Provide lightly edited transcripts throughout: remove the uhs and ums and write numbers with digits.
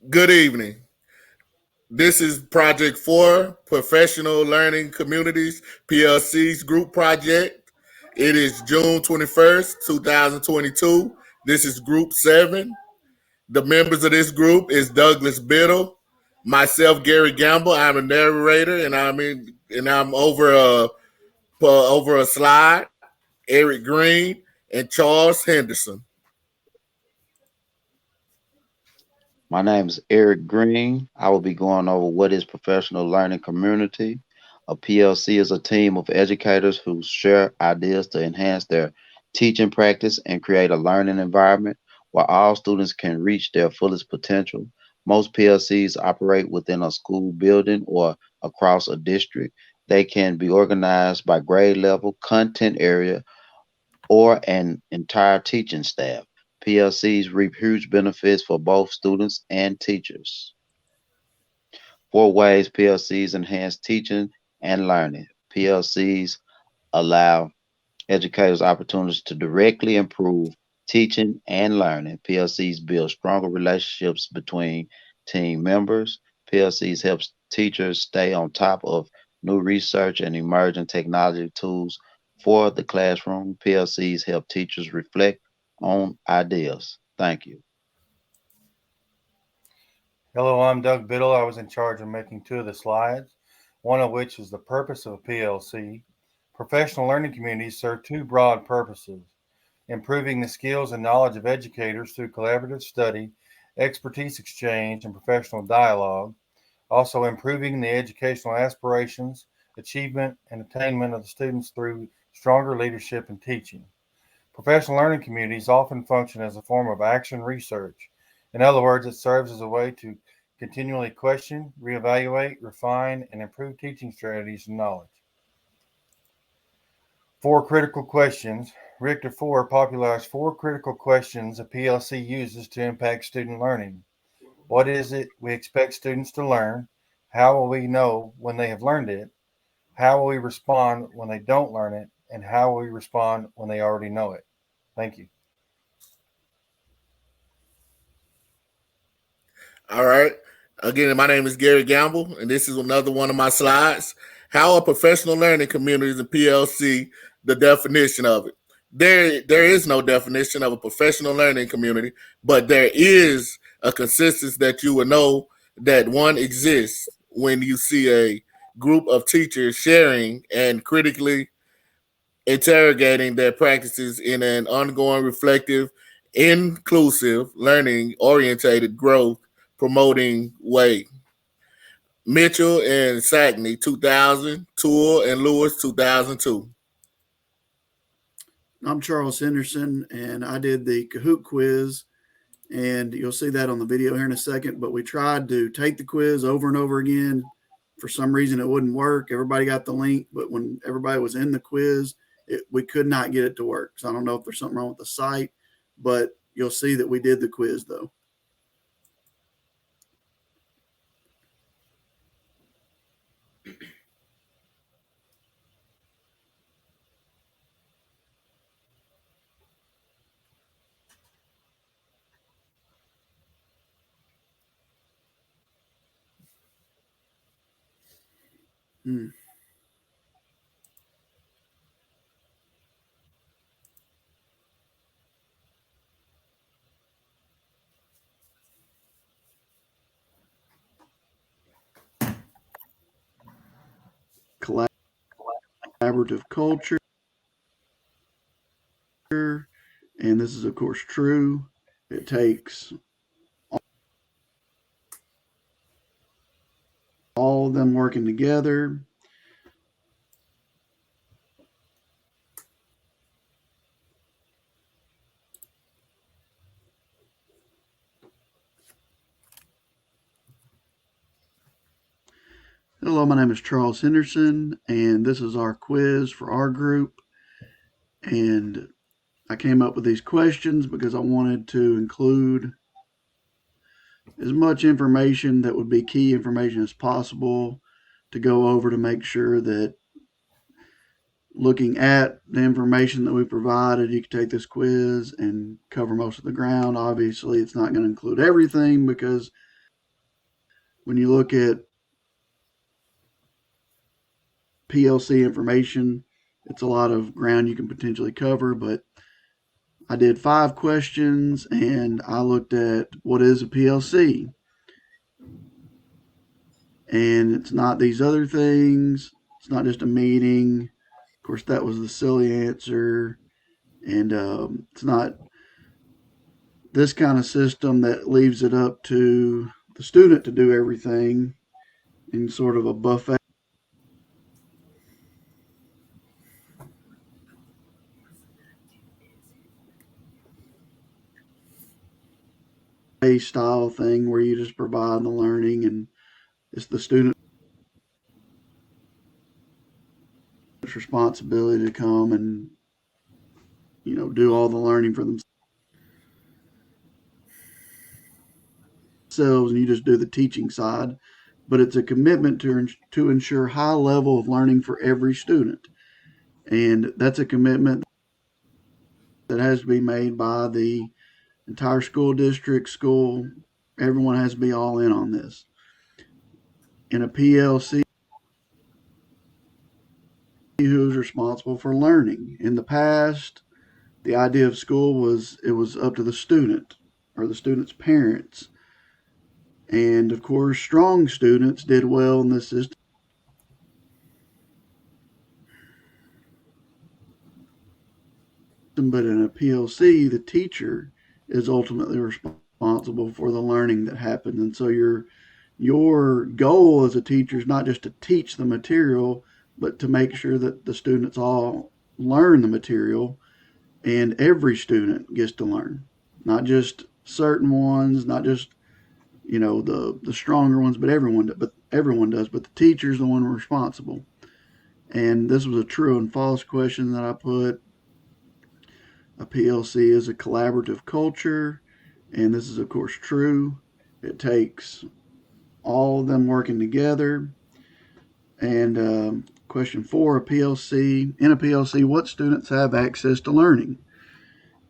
Good evening. This is Project 4, Professional Learning Communities, PLC's group project. It is June 21st, 2022. This is Group 7. The members of this group is Douglas Biddle, myself, Gary Gamble. I'm a narrator, and I'm over a slide. Eric Green and Charles Henderson. My name is Eric Green. I will be going over what is professional learning community. A PLC is a team of educators who share ideas to enhance their teaching practice and create a learning environment where all students can reach their fullest potential. Most PLCs operate within a school building or across a district. They can be organized by grade level, content area, or an entire teaching staff. PLCs reap huge benefits for both students and teachers. Four ways PLCs enhance teaching and learning. PLCs allow educators opportunities to directly improve teaching and learning. PLCs build stronger relationships between team members. PLCs help teachers stay on top of new research and emerging technology tools for the classroom. PLCs help teachers reflect on ideas. Thank you. Hello, I'm Doug Biddle. I was in charge of making two of the slides, one of which is the purpose of a PLC. Professional learning communities serve two broad purposes: improving the skills and knowledge of educators through collaborative study, expertise exchange, and professional dialogue, also improving the educational aspirations, achievement, and attainment of the students through stronger leadership and teaching. Professional learning communities often function as a form of action research. In other words, it serves as a way to continually question, reevaluate, refine, and improve teaching strategies and knowledge. Four critical questions. Richter 4 popularized four critical questions a PLC uses to impact student learning. What is it we expect students to learn? How will we know when they have learned it? How will we respond when they don't learn it? And how will we respond when they already know it? Thank you. All right. Again, my name is Gary Gamble, and this is another one of my slides. How are professional learning communities and PLC the definition of it? There is no definition of a professional learning community, but there is a consensus that you will know that one exists when you see a group of teachers sharing and critically interrogating their practices in an ongoing, reflective, inclusive, learning orientated growth promoting way. Mitchell and Sackney 2000, Toole and Lewis 2002. I'm Charles Henderson, and I did the Kahoot quiz, and you'll see that on the video here in a second. But we tried to take the quiz over and over again. For some reason, it wouldn't work. Everybody got the link, but when everybody was in the quiz, we could not get it to work. So I don't know if there's something wrong with the site, but you'll see that we did the quiz, though. Hmm. Collaborative culture, and this is, of course, true. It takes all of them working together. Hello, my name is Charles Henderson, and this is our quiz for our group. And I came up with these questions because I wanted to include as much information that would be key information as possible to go over to make sure that looking at the information that we provided, you can take this quiz and cover most of the ground. Obviously, it's not going to include everything because when you look at PLC information, it's a lot of ground you can potentially cover, but I did 5 questions and I looked at what is a PLC. And it's not these other things. It's not just a meeting. Of course, that was the silly answer. And it's not this kind of system that leaves it up to the student to do everything in sort of a buffet style thing where you just provide the learning and it's the student's responsibility to come and do all the learning for themselves, and you just do the teaching side. But it's a commitment to ensure high level of learning for every student, and that's a commitment that has to be made by the entire school district, school. Everyone has to be all in on this. In a PLC, who's responsible for learning? In the past, the idea of school was it was up to the student or the student's parents. And of course, strong students did well in this system. But in a PLC, the teacher is ultimately responsible for the learning that happens. And so your goal as a teacher is not just to teach the material, but to make sure that the students all learn the material and every student gets to learn, not just certain ones, not just the stronger ones, but everyone does. But the teacher's the one responsible. And this was a true and false question that I put. A PLC is a collaborative culture, and this is of course true. It takes all of them working together. And question 4, in a PLC, what students have access to learning?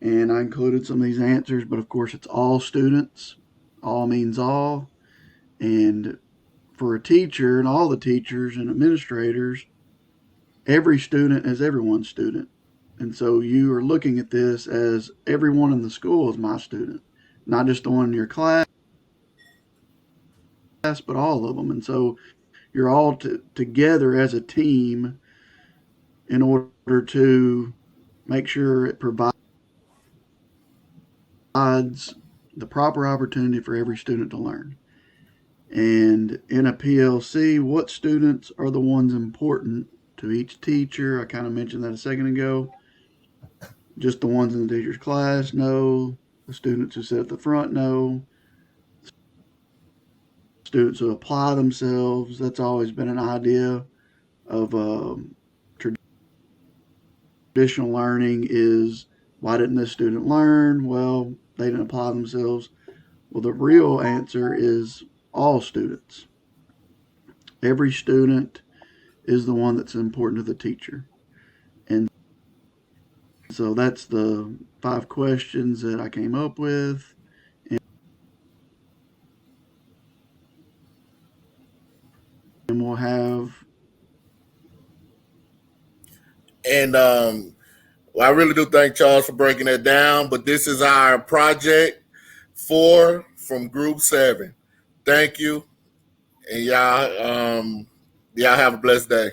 And I included some of these answers, but of course it's all students. All means all. And for a teacher and all the teachers and administrators, every student is everyone's student. And so you are looking at this as everyone in the school is my student, not just the one in your class, but all of them. And so you're all together as a team in order to make sure it provides the proper opportunity for every student to learn. And in a PLC, what students are the ones important to each teacher? I kind of mentioned that a second ago. Just the ones in the teacher's class? No. The students who sit at the front? No. Students who apply themselves? That's always been an idea of traditional learning is, why didn't this student learn? Well, they didn't apply themselves. Well, the real answer is all students. Every student is the one that's important to the teacher. And so that's the 5 questions that I came up with. And we'll have. And well, I really do thank Charles for breaking that down. But this is our project 4 from Group 7. Thank you. And y'all have a blessed day.